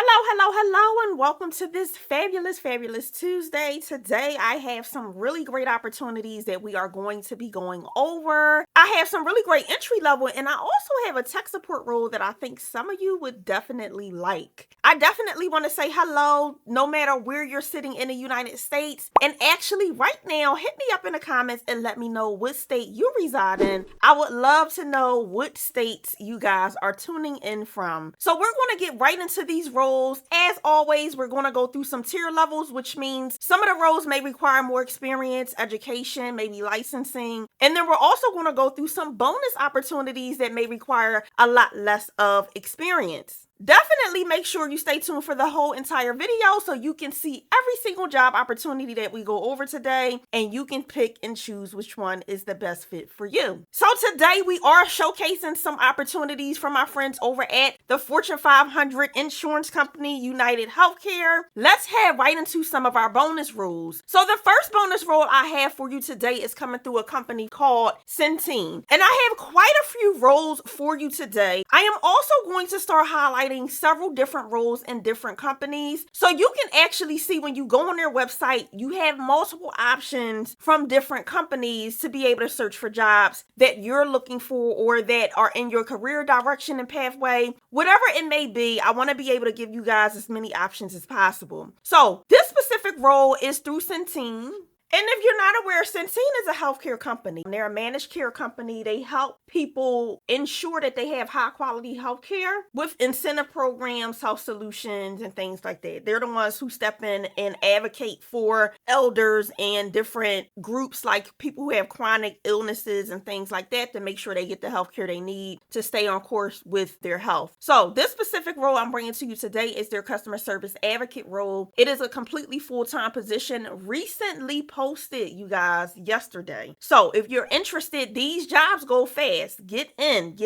Hello, and welcome to this fabulous Tuesday. Today, I have some really great opportunities that we are going to be going over. I have some really great entry level, and I also have a tech support role that I think some of you would definitely like. I definitely want to say hello, no matter where you're sitting in the United States. And actually, right now, hit me up in the comments and let me know what state you reside in. I would love to know what states you guys are tuning in from. So we're going to get right into these roles. As always, we're going to go through some tier levels, which means some of the roles may require more experience, education, maybe licensing. And then we're also going to go through some bonus opportunities that may require a lot less of experience. Definitely make sure you stay tuned for the whole entire video so you can see every single job opportunity that we go over today, and you can pick and choose which one is the best fit for you. So today we are showcasing some opportunities from our friends over at the Fortune 500 insurance company, United Healthcare. Let's head right into some of our bonus rules. So the first bonus role I have for you today is coming through a company called Centene. And I have quite a few roles for you today. I am also going to start highlighting several different roles in different companies. So you can actually see when you go on their website, you have multiple options from different companies to be able to search for jobs that you're looking for or that are in your career direction and pathway. Whatever it may be, I want to be able to give you guys as many options as possible. So this specific role is through Centene. And if you're not aware, Centene is a healthcare company. They're a managed care company. They help people ensure that they have high quality healthcare with incentive programs, health solutions, and things like that. They're the ones who step in and advocate for elders and different groups like people who have chronic illnesses and things like that to make sure they get the healthcare they need to stay on course with their health. So this specific role I'm bringing to you today is their customer service advocate role. It is a completely full-time position, recently posted, you guys, yesterday. So if you're interested, these jobs go fast. Get in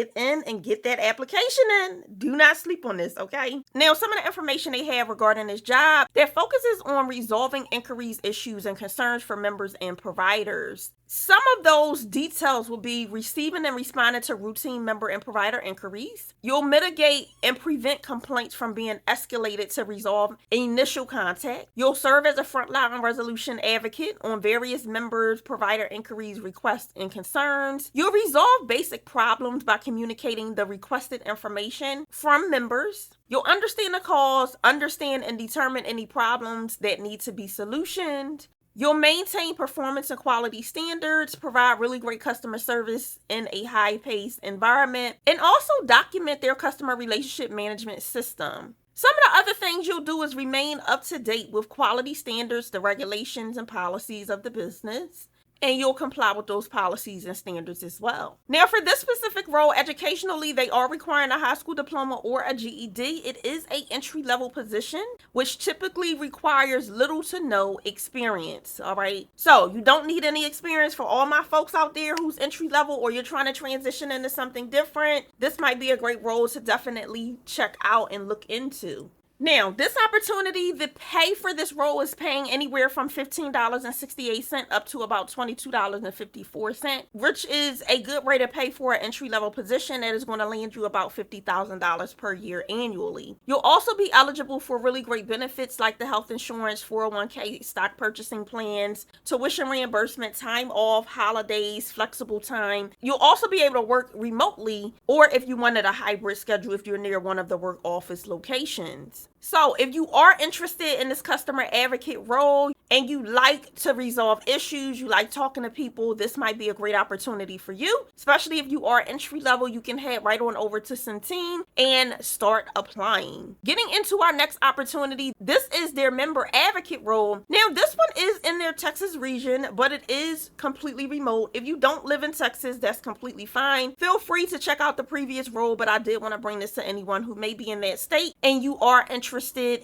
and get that application in. Do not sleep on this, okay? Now, some of the information they have regarding this job, their focus is on resolving inquiries, issues, and concerns for members and providers. Some of those details will be receiving and responding to routine member and provider inquiries. You'll mitigate and prevent complaints from being escalated to resolve initial contact. You'll serve as a frontline resolution advocate on various members, provider inquiries, requests, and concerns. You'll resolve basic problems by communicating the requested information from members. You'll understand the cause, understand and determine any problems that need to be solutioned. You'll maintain performance and quality standards, provide really great customer service in a high-paced environment, and also document their customer relationship management system. Some of the other things you'll do is remain up to date with quality standards, the regulations and policies of the business, and you'll comply with those policies and standards as well. Now, for this specific role, educationally, they are requiring a high school diploma or a GED. It is an entry-level position, which typically requires little to no experience, all right? So you don't need any experience. For all my folks out there who's entry-level or you're trying to transition into something different, this might be a great role to definitely check out and look into. Now, this opportunity, the pay for this role is paying anywhere from $15.68 up to about $22.54, which is a good rate of pay for an entry-level position that is going to land you about $50,000 per year annually. You'll also be eligible for really great benefits like the health insurance, 401k, stock purchasing plans, tuition reimbursement, time off, holidays, flexible time. You'll also be able to work remotely, or if you wanted a hybrid schedule if you're near one of the work office locations. So if you are interested in this customer advocate role and you like to resolve issues, you like talking to people, this might be a great opportunity for you. Especially if you are entry level, you can head right on over to Centene and start applying. Getting into our next opportunity, this is their member advocate role. Now, this one is in their Texas region, but it is completely remote. If you don't live in Texas, that's completely fine. Feel free to check out the previous role, but I did want to bring this to anyone who may be in that state and you are interested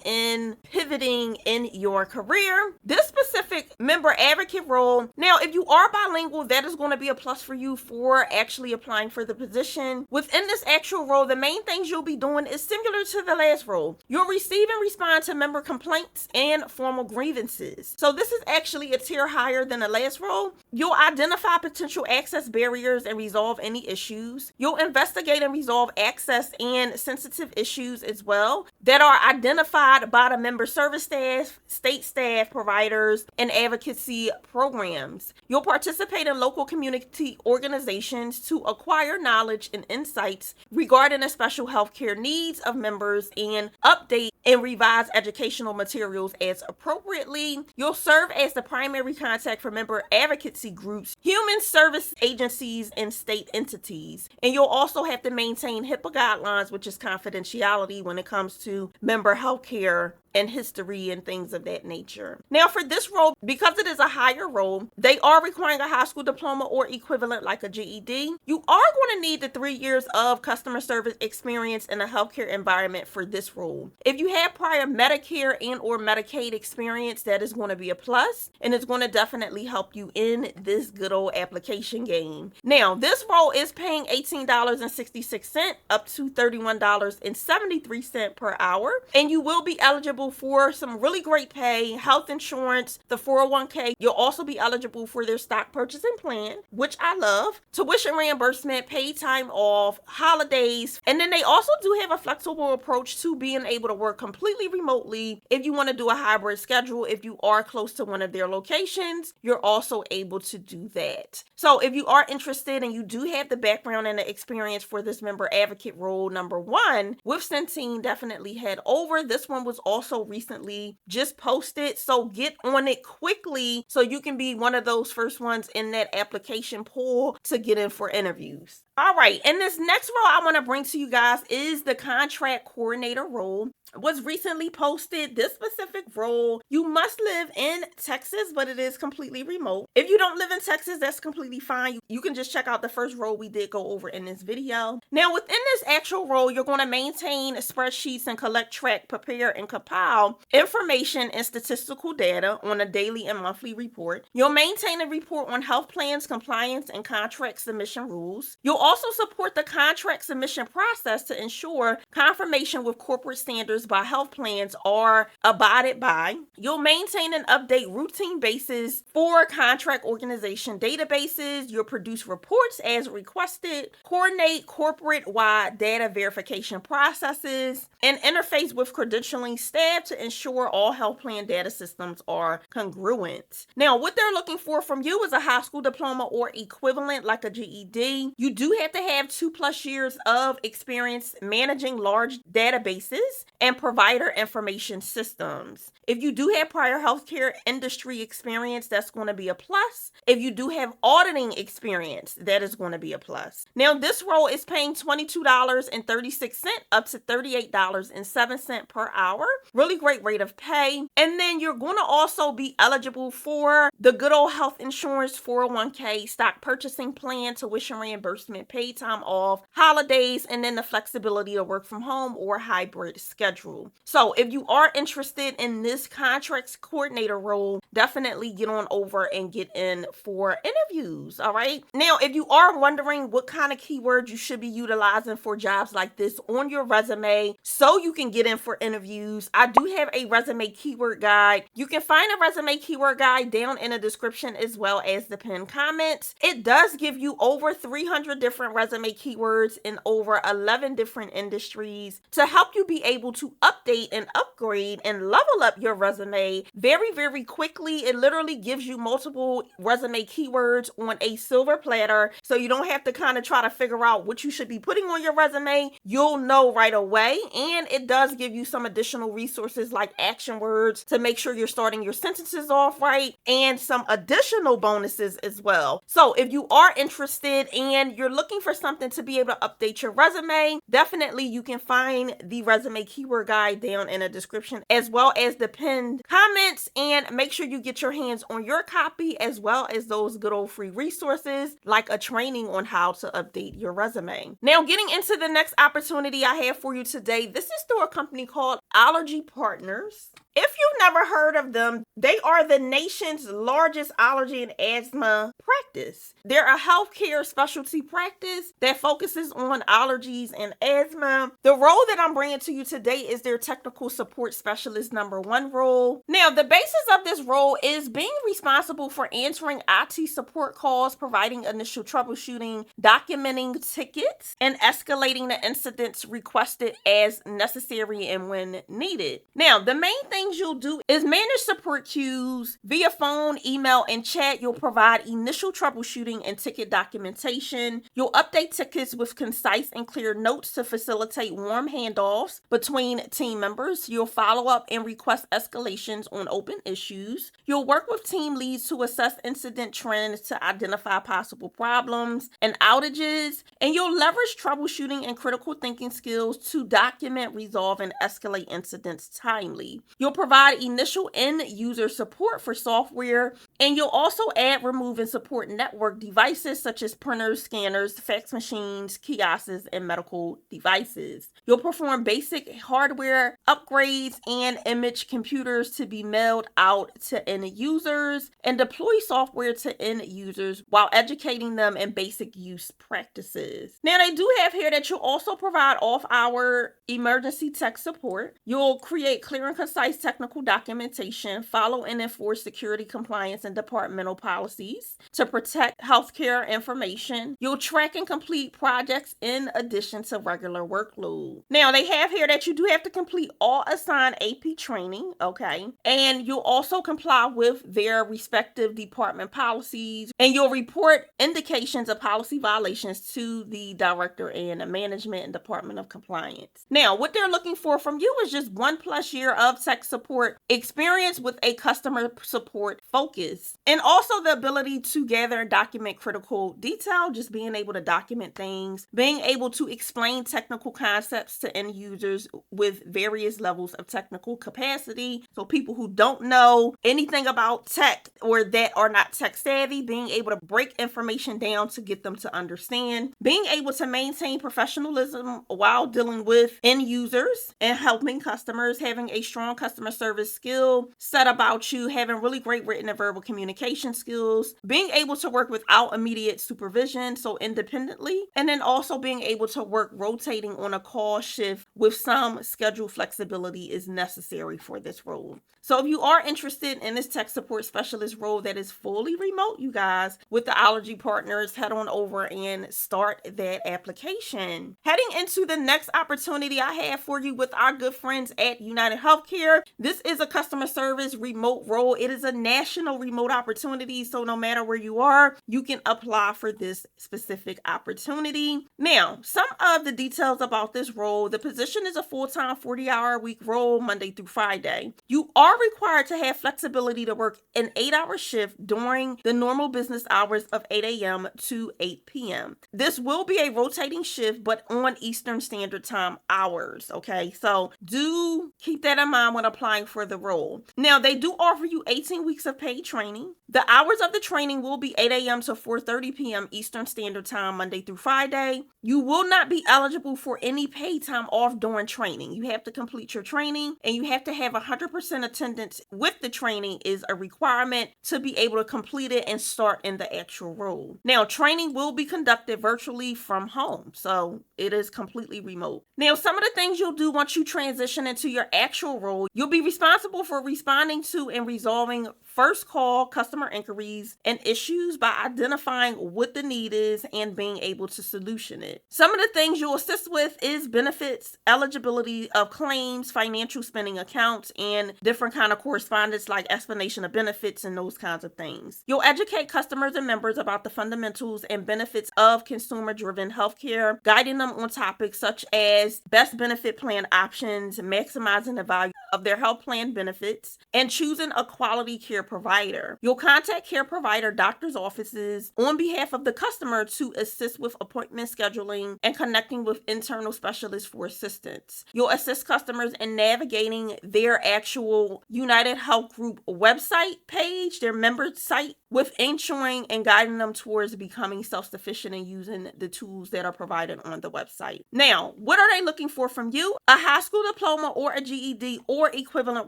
in pivoting in your career. This this specific member advocate role, now if you are bilingual, that is going to be a plus for you for actually applying for the position. Within this actual role, the main things you'll be doing is similar to the last role. You'll receive and respond to member complaints and formal grievances. So this is actually a tier higher than the last role. You'll identify potential access barriers and resolve any issues. You'll investigate and resolve access and sensitive issues as well that are identified by the member service staff, state staff, providers, and advocacy programs. You'll participate in local community organizations to acquire knowledge and insights regarding the special healthcare needs of members and update and revise educational materials as appropriately. You'll serve as the primary contact for member advocacy groups, human service agencies, and state entities. And you'll also have to maintain HIPAA guidelines, which is confidentiality when it comes to member healthcare and history and things of that nature. Now for this role, because it is a higher role, they are requiring a high school diploma or equivalent like a GED. You are going to need the 3 years of customer service experience in a healthcare environment for this role. If you have prior Medicare and or Medicaid experience, that is going to be a plus, and it's going to definitely help you in this good old application game. Now this role is paying $18.66 up to $31.73 per hour, and you will be eligible for some really great pay, health insurance, the 401k. You'll also be eligible for their stock purchasing plan, which I love, tuition reimbursement, paid time off, holidays, and then they also do have a flexible approach to being able to work completely remotely. If you want to do a hybrid schedule, if you are close to one of their locations, you're also able to do that. So if you are interested and you do have the background and the experience for this member advocate role number 1 with Centene, definitely head over. This one was also recently just posted, so get on it quickly so you can be one of those first ones in that application pool to get in for interviews. All right, and this next role I want to bring to you guys is the contract coordinator role. Was recently posted. This specific role, you must live in Texas, but it is completely remote. If you don't live in Texas, that's completely fine. You can just check out the first role we did go over in this video. Now, within this actual role, you're going to maintain spreadsheets and collect, track, prepare, and compile information and statistical data on a daily and monthly report. You'll maintain a report on health plans, compliance, and contract submission rules. You'll also support the contract submission process to ensure confirmation with corporate standards by health plans are abided by. You'll maintain and update routine basis for contract organization databases. You'll produce reports as requested, coordinate corporate-wide data verification processes, and interface with credentialing staff to ensure all health plan data systems are congruent. Now, what they're looking for from you is a high school diploma or equivalent like a GED. You do have to have 2+ years of experience managing large databases and provider information systems. If you do have prior healthcare industry experience, that's going to be a plus. If you do have auditing experience, that is going to be a plus. Now, this role is paying $22.36 up to $38.07 per hour. Really great rate of pay. And then you're going to also be eligible for the good old health insurance, 401k, stock purchasing plan, tuition reimbursement, paid time off, holidays, and then the flexibility to work from home or hybrid schedule. So if you are interested in this contracts coordinator role, definitely get on over and get in for interviews. All right. Now, if you are wondering what kind of keywords you should be utilizing for jobs like this on your resume so you can get in for interviews, I do have a resume keyword guide. You can find a resume keyword guide down in the description as well as the pinned comments. It does give you over 300 different resume keywords in over 11 different industries to help you be able to update and upgrade and level up your resume very, very quickly. It literally gives you multiple resume keywords on a silver platter, so you don't have to kind of try to figure out what you should be putting on your resume. You'll know right away, and it does give you some additional resources like action words to make sure you're starting your sentences off right, and some additional bonuses as well. So if you are interested and you're looking for something to be able to update your resume, definitely you can find the resume keyword guide down in the description as well as the pinned comments, and make sure you get your hands on your copy as well as those good old free resources like a training on how to update your resume. Now, getting into the next opportunity I have for you today, this is through a company called Allergy Partners. If you've never heard of them, they are the nation's largest allergy and asthma practice. They're a healthcare specialty practice that focuses on allergies and asthma. The role that I'm bringing to you today is their technical support specialist number 1 role. Now, the basis of this role is being responsible for answering IT support calls, providing initial troubleshooting, documenting tickets, and escalating the incidents requested as necessary and when needed. Now, the main things you'll do is manage support queues via phone, email, and chat. You'll provide initial troubleshooting and ticket documentation. You'll update tickets with concise and clear notes to facilitate warm handoffs between team members. You'll follow up and request escalations on open issues. You'll work with team leads to assess incident trends to identify possible problems and outages. And you'll leverage troubleshooting and critical thinking skills to document, resolve, and escalate incidents timely. You'll provide initial end-user support for software, and you'll also add, remove, and support network devices such as printers, scanners, fax machines, kiosks, and medical devices. You'll perform basic hardware upgrades and image computers to be mailed out to end users and deploy software to end users while educating them in basic use practices. Now, they do have here that you'll also provide off-hour emergency tech support. You'll create clear and concise technical documentation, follow and enforce security compliance and departmental policies to protect healthcare information. You'll track and complete projects in addition to regular workload. Now, they have here that you do have to complete all assigned AP training, okay? And you'll also comply with their respective department policies, and you'll report indications of policy violations to the director and the management and Department of Compliance. Now, what they're looking for from you is just 1+ year of tech support experience with a customer support focus, and also the ability to gather and document critical detail, just being able to document things, being able to explain technical concepts to end users with various levels of technical capacity. So people who don't know anything about tech or that are not tech savvy, being able to break information down to get them to understand, being able to maintain professionalism while dealing with end users and helping customers, having a strong customer service skill set about you, having really great written and verbal communication skills, being able to work without immediate supervision, so independently, and then also being able to work rotating on a call shift with some schedule flexibility is necessary for this role. So if you are interested in this tech support specialist role that is fully remote, you guys, with the Allergy partners, head on over and start that application. Heading into the next opportunity I have for you with our good friends at United Healthcare. This is a customer service remote role. It is a national remote opportunity, so no matter where you are, you can apply for this specific opportunity. Now, some of the details about this role: the position is a full-time 40-hour-a-week role, Monday through Friday. You are required to have flexibility to work an 8-hour shift during the normal business hours of 8 a.m. to 8 p.m. This will be a rotating shift, but on Eastern Standard Time hours, okay? So do keep that in mind when applying for the role. Now, they do offer you 18 weeks of paid training. The hours of the training will be 8 a.m. to 4:30 p.m. Eastern Standard Time, Monday through Friday. You will not be eligible for any paid time off during training. You have to complete your training, and you have to have 100% attendance with the training is a requirement to be able to complete it and start in the actual role. Now, training will be conducted virtually from home, so it is completely remote. Now, some of the things you'll do once you transition into your actual role: you'll be responsible for responding to and resolving first call customer inquiries and issues by identifying what the need is and being able to solution it. Some of the things you'll assist with is benefits, eligibility of claims, financial spending accounts, and different kind of correspondence like explanation of benefits and those kinds of things. You'll educate customers and members about the fundamentals and benefits of consumer-driven healthcare, guiding them on topics such as best benefit plan options, maximizing the value of their health plan benefits, and choosing a quality care provider. You'll contact care provider doctors' offices on behalf of the customer to assist with appointment scheduling and connecting with internal specialists for assistance. You'll assist customers in navigating their actual United Health Group website page, their member site, with ensuring and guiding them towards becoming self-sufficient and using the tools that are provided on the website. Now, what are they looking for from you? A high school diploma or a GED or equivalent equivalent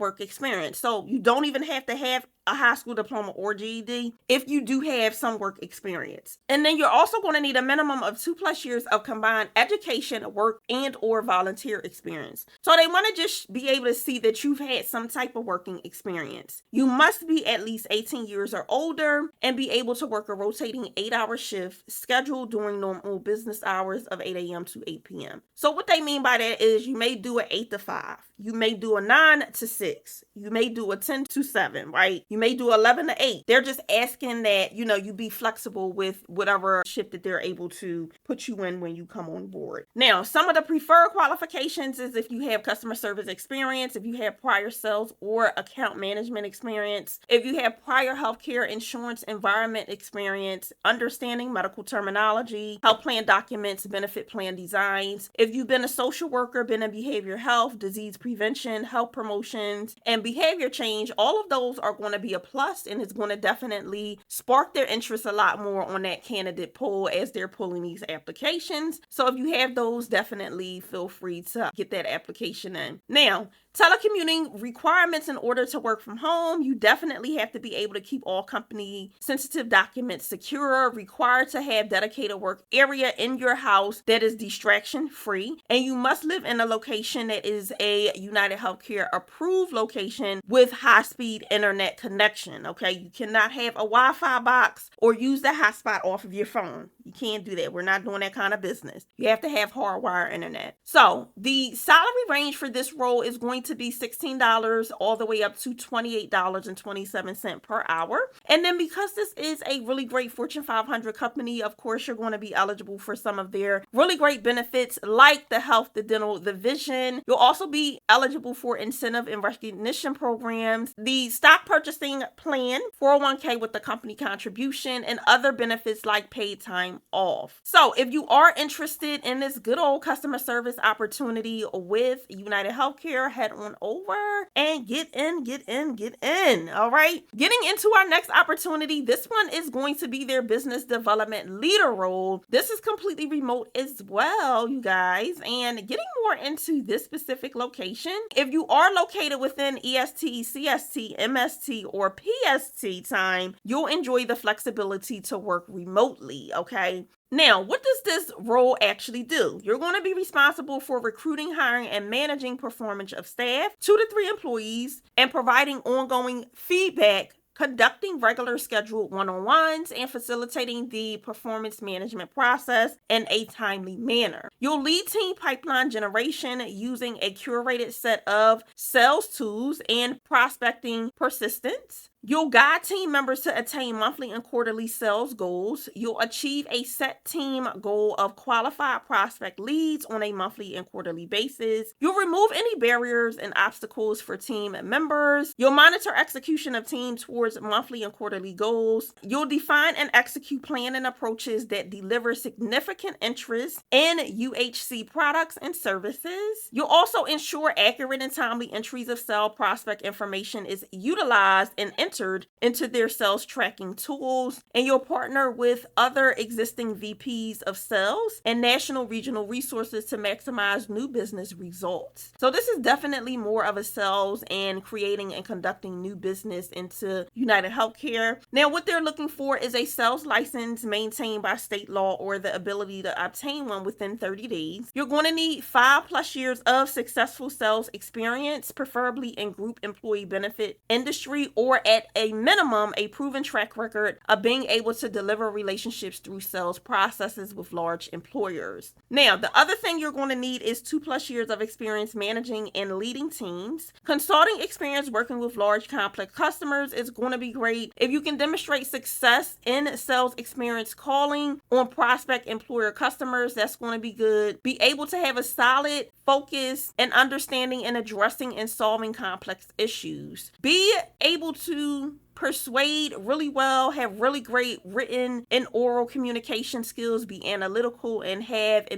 work experience. So you don't even have to have a high school diploma or GED if you do have some work experience. And then you're also going to need a minimum of 2+ years of combined education, work, and or volunteer experience. So they want to just be able to see that you've had some type of working experience. You must be at least 18 years or older and be able to work a rotating 8-hour shift scheduled during normal business hours of 8 a.m. to 8 p.m. So what they mean by that is you may do an 8 to 5. You may do a 9 to 6. You may do a 10 to 7, right? You may do 11 to 8. They're just asking that, you be flexible with whatever shift that they're able to put you in when you come on board. Now, some of the preferred qualifications is if you have customer service experience, if you have prior sales or account management experience, if you have prior healthcare insurance environment experience, understanding medical terminology, health plan documents, benefit plan designs, if you've been a social worker, been in behavioral health, disease prevention, health promotions, and behavior change, all of those are going to be a plus, and it's going to definitely spark their interest a lot more on that candidate pool as they're pulling these applications. So if you have those, definitely feel free to get that application in. Now, telecommuting requirements in order to work from home, you definitely have to be able to keep all company sensitive documents secure, required to have dedicated work area in your house that is distraction free, and you must live in a location that is a United Healthcare approved location with high-speed internet connection, okay? You cannot have a Wi-Fi box or use the hotspot off of your phone. You can't do that. We're not doing that kind of business. You have to have hardwired internet. So the salary range for this role is going to be $16 all the way up to $28.27 per hour. And then because this is a really great Fortune 500 company, of course, you're going to be eligible for some of their really great benefits like the health, the dental, the vision. You'll also be eligible for incentive and recognition programs, the stock purchasing plan, 401k with the company contribution, and other benefits like paid time off. So if you are interested in this good old customer service opportunity with United Healthcare, head on over and get in. All right. Getting into our next opportunity, this one is going to be their business development leader role. This is completely remote as well, you guys. And getting more into this specific location, if you are located within EST, CST, MST, or PST time, you'll enjoy the flexibility to work remotely. Okay. Now, what does this role actually do? You're going to be responsible for recruiting, hiring, and managing performance of staff, 2 to 3 employees, and providing ongoing feedback, conducting regular scheduled one-on-ones, and facilitating the performance management process in a timely manner. You'll lead team pipeline generation using a curated set of sales tools and prospecting persistence. You'll guide team members to attain monthly and quarterly sales goals. You'll achieve a set team goal of qualified prospect leads on a monthly and quarterly basis. You'll remove any barriers and obstacles for team members. You'll monitor execution of team towards monthly and quarterly goals. You'll define and execute plan and approaches that deliver significant interest in UHC products and services. You'll also ensure accurate and timely entries of sale prospect information is utilized and entered into their sales tracking tools, and you'll partner with other existing VPs of sales and national regional resources to maximize new business results. So this is definitely more of a sales and creating and conducting new business into United Healthcare. Now, what they're looking for is a sales license maintained by state law or the ability to obtain one within 30 days. You're going to need 5+ years of successful sales experience, preferably in group employee benefit industry, or at a minimum, a proven track record of being able to deliver relationships through sales processes with large employers. Now, the other thing you're going to need is 2+ years of experience managing and leading teams. Consulting experience working with large complex customers is going to be great. If you can demonstrate success in sales experience calling on prospect employer customers, that's going to be good. Be able to have a solid focus and understanding in addressing and solving complex issues. Be able to persuade really well, have really great written and oral communication skills, be analytical, and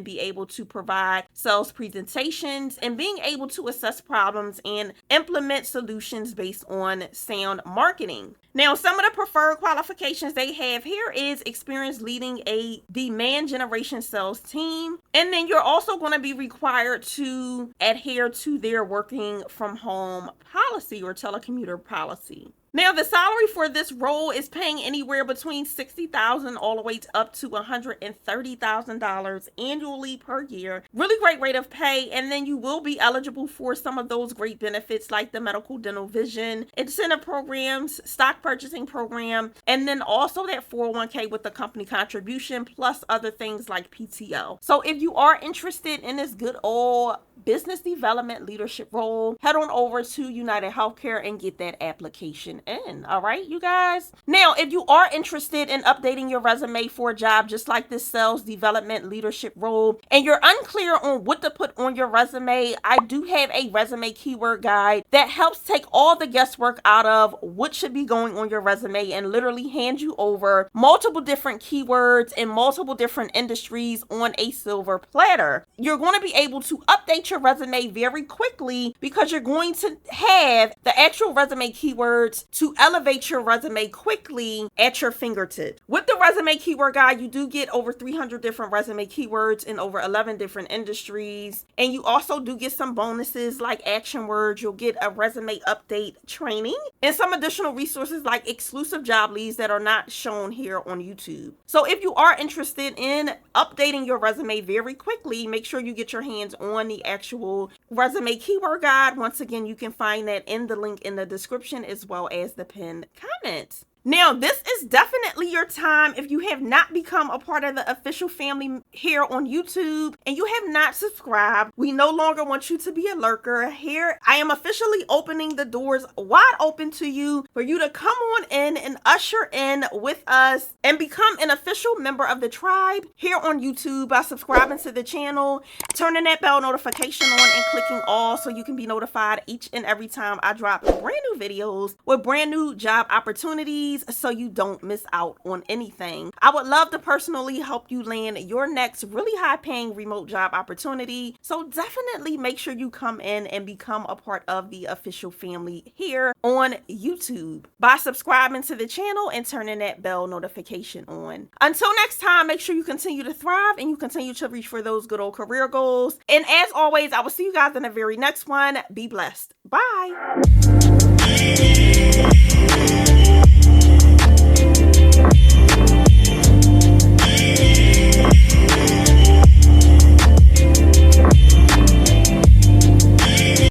be able to provide sales presentations, and being able to assess problems and implement solutions based on sound marketing. Now, some of the preferred qualifications they have here is experience leading a demand generation sales team. And then you're also going to be required to adhere to their working from home policy or telecommuter policy. Now, the salary for this role is paying anywhere between $60,000 all the way up to $130,000 annually per year. Really great rate of pay, and then you will be eligible for some of those great benefits like the medical, dental, vision, incentive programs, stock purchasing program, and then also that 401k with the company contribution, plus other things like PTO. So if you are interested in this good old business development leadership role, head on over to United Healthcare and get that application in. All right, you guys. Now, if you are interested in updating your resume for a job just like this sales development leadership role, and you're unclear on what to put on your resume, I do have a resume keyword guide that helps take all the guesswork out of what should be going on your resume and literally hand you over multiple different keywords in multiple different industries on a silver platter. You're going to be able to update your resume very quickly because you're going to have the actual resume keywords to elevate your resume quickly at your fingertips. With the resume keyword guide, you do get over 300 different resume keywords in over 11 different industries. And you also do get some bonuses like action words. You'll get a resume update training and some additional resources like exclusive job leads that are not shown here on YouTube. So if you are interested in updating your resume very quickly, make sure you get your hands on the actual resume keyword guide. Once again, you can find that in the link in the description as well as the pinned comments. Now, this is definitely your time if you have not become a part of the official family here on YouTube and you have not subscribed. We no longer want you to be a lurker. Here, I am officially opening the doors wide open to you for you to come on in and usher in with us and become an official member of the tribe here on YouTube by subscribing to the channel, turning that bell notification on, and clicking all so you can be notified each and every time I drop brand new videos with brand new job opportunities, so you don't miss out on anything. I would love to personally help you land your next really high paying remote job opportunity. So definitely make sure you come in and become a part of the official family here on YouTube by subscribing to the channel and turning that bell notification on. Until next time, make sure you continue to thrive and you continue to reach for those good old career goals. And as always, I will see you guys in the very next one. Be blessed. Bye.